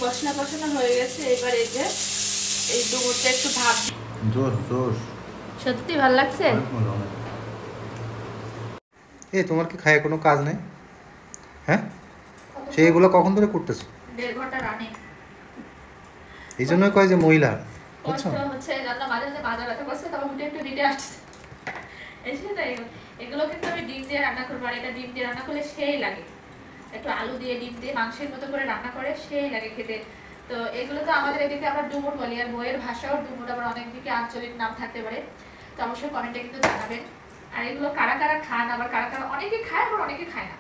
কষনা কষানো হয়ে গেছে। এবার এই যে এই ডুমুরটা একটু ভাব জোর জোর সত্যি ভালো লাগছে। এই তোমার কি খায় কোনো কাজ নেই? হ্যাঁ, সেইগুলো কখন ধরে করতেছো? 1.5 ঘন্টা রানি। এই জন্যই কয় যে মহিলা কষ্ট হচ্ছে রান্না, মাঝে মাঝে মাজা ব্যথা করছে, তখন উঠে একটু দিতে আসছে। এসে তাই এগুলো কিন্তু আমি ডিম দিয়ে রান্না করবো, আর এটা ডিম দিয়ে রান্না করলে সেই লাগে। একটু আলু দিয়ে ডিম দিয়ে মাংসের মতো করে রান্না করে সেই লাগে খেতে। তো এগুলো তো আমাদের এদিকে আমরা ডুমুর বলি, আর বইয়ের ভাষাও ডুমুর, আবার অনেক দিকে আঞ্চলিক নাম থাকতে পারে। তো অবশ্যই কমেন্টে কিন্তু জানাবেন। আর এগুলো কারা কারা খান, আবার কারা কারা অনেকে খায়, আবার অনেকে খায় না।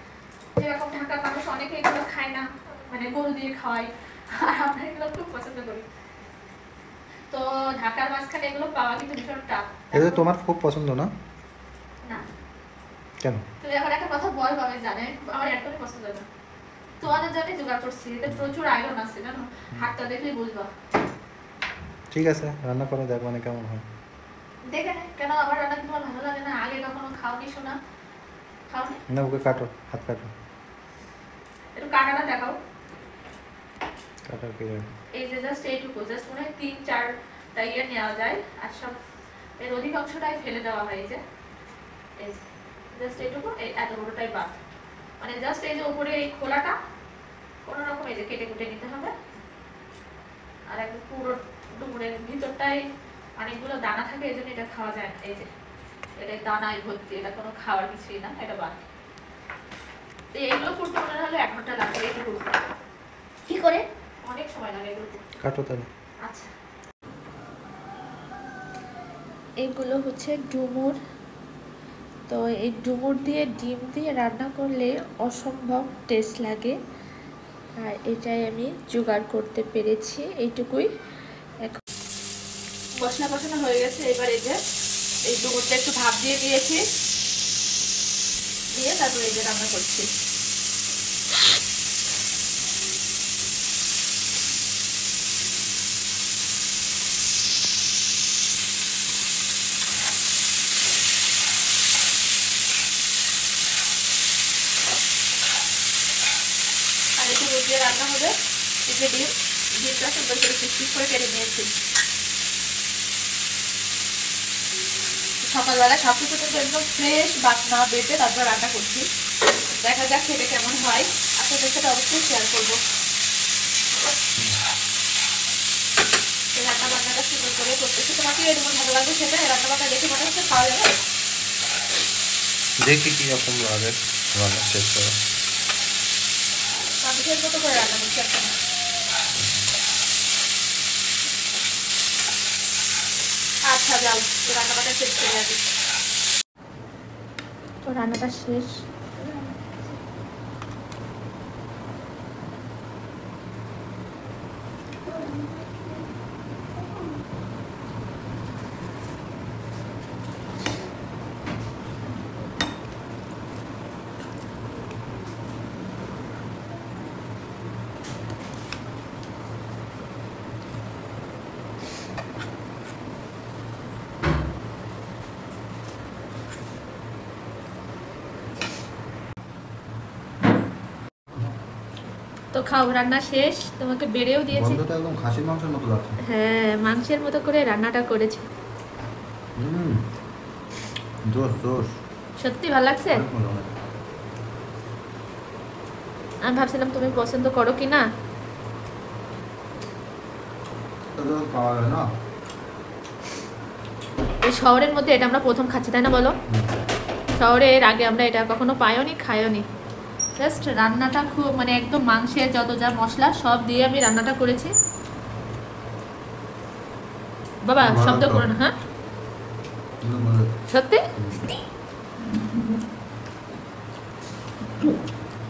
যেরকম ঢাকার মানুষ অনেকে এগুলো খায় না, মানে গরু দিয়ে খাওয়াই, আর আমরা এগুলো খুব পছন্দ করি। তো ঢাকার মাঝখানে এগুলো পাওয়া কিন্তু ভীষণ টাফ। এটা তোমার খুব পছন্দ না? না কেন? তুই এখন একটা কথা বল, ভাবে জানে আমার একদমই পছন্দ না। তোমাদের জন্য জোগাড় করছি, এতে প্রচুর আয়রন আছে জানো, হাতটা দেখলেই বুঝবা। ঠিক আছে, রান্না করে দেখো মানে কেমন হয়। দেখে নে, কেন আমার রান্না কি তোমার ভালো লাগে না? আগে কখনো খাওনি শোনা? খাওনি? না, ওকে কাটো, হাত কাটো। একটু কাটাটা দেখাও। কাটার কি যায়? এই যে জাস্ট এইটুকু, জাস্ট মনে হয় 3-4টা ইয়ে নেওয়া যায়, আর সব এর অধিকাংশটাই ফেলে দেওয়া হয়। এই যে জাস্ট এইটুকু, এই এত বড়টাই বাদ। মানে জাস্ট এই যে উপরে এই খোলাটা কোনো রকম এই যে কেটে কুটে নিতে হবে। আর একদম পুরো ডুমুরের ভিতরটাই অনেকগুলো দানা থাকে, এই জন্য এটা খাওয়া যায় না। এই যে এটা দানায় ভর্তি, এটা কোনো খাওয়ার কিছুই না, এটা বাদ। তো এইগুলো করতে মনে হলো 1 ঘন্টা লাগবে। এইটুকু কি করে অনেক সময় লাগে এগুলো। কাটো তাহলে। আচ্ছা, এগুলো হচ্ছে ডুমুর। তো এই ডুমুর দিয়ে ডিম দিয়ে রান্না করলে অসম্ভব টেস্ট লাগে, আর এটাই আমি জোগাড় করতে পেরেছি। এইটুকুই। এখন মশলা কষানো হয়ে গেছে। এবার এই যে এই ডুমুরটা একটু ভাপ দিয়ে দিয়েছি, দিয়ে তারপরে এই যে রান্না করছি। আর একটু দুধ দিয়ে রান্না হবে। এই যে ডিমটা সুন্দর করে পিস করে কেটে নিয়েছি। সকালবেলা সবকিছু কিন্তু একদম ফ্রেশ বাটনা বেটে তারপর রান্না করছি। দেখা যাক খেতে কেমন হয়, আপনাদের সাথে অবশ্যই শেয়ার করবো। রান্না বান্নাটা সুন্দর করে করতেছি। তোমাকে এরকম ভালো লাগবে খেতে? রান্না বান্না দেখে মনে হচ্ছে খাওয়া যাবে। দেখি কি রকম লাগে, রান্না শেষ করে মানুষের মতো করে রান্না করছি এখন। আচ্ছা যাও, তো রান্না বান্না শেষ করে আসি। তো রান্নাটা শেষ। তো খাও, রান্না শেষ। তোমাকে বেড়েও দিয়েছি। গন্ধটা একদম খাসির মাংসের মতো লাগছে। হ্যাঁ, মাংসের মতো করে রান্নাটা করেছে। জোর জোর সত্যি ভালো লাগছে। আমি ভাবছিলাম তুমি পছন্দ করো কি না। এই শহরের মধ্যে এটা আমরা প্রথম খাচ্ছি, তাই না বলো? শহরে এর আগে আমরা এটা কখনো পাইওনি, খাইওনি। জাস্ট রান্নাটা খুব মানে একদম মাংসের যত যা মশলা সব দিয়ে আমি রান্নাটা করেছি। বাবা শব্দ করো না। হ্যাঁ সত্যি।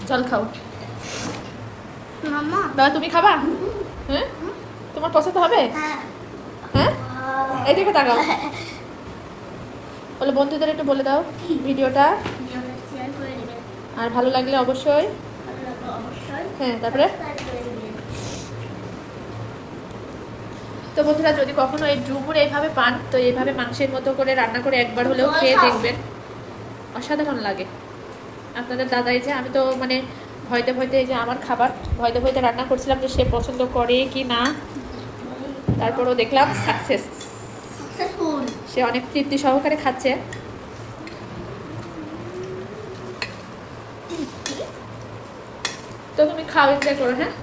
চল খাও। বাবা তুমি খাবা? হ্যাঁ, তোমার পছন্দ হবে? হ্যাঁ, এই দিকে তাকাও। বলে বন্ধুদের একটু বলে দাও ভিডিওটা, আর ভালো লাগলে অবশ্যই। হ্যাঁ, তারপরে তো বন্ধুরা যদি কখনো এই ডুমুর এইভাবে পান, তো এইভাবে মাংসের মতো করে রান্না করে একবার হলেও খেয়ে দেখবেন, অসাধারণ লাগে। আপনাদের দাদাই যে, আমি তো মানে ভয়তে ভয়তে এই যে আমার খাবার ভয়তে ভয়তে রান্না করছিলাম যে সে পছন্দ করে কি না, তারপরও দেখলাম সাকসেস, সে অনেক তৃপ্তি সহকারে খাচ্ছে। তো তুমি খাও, এনজয় করো। হ্যাঁ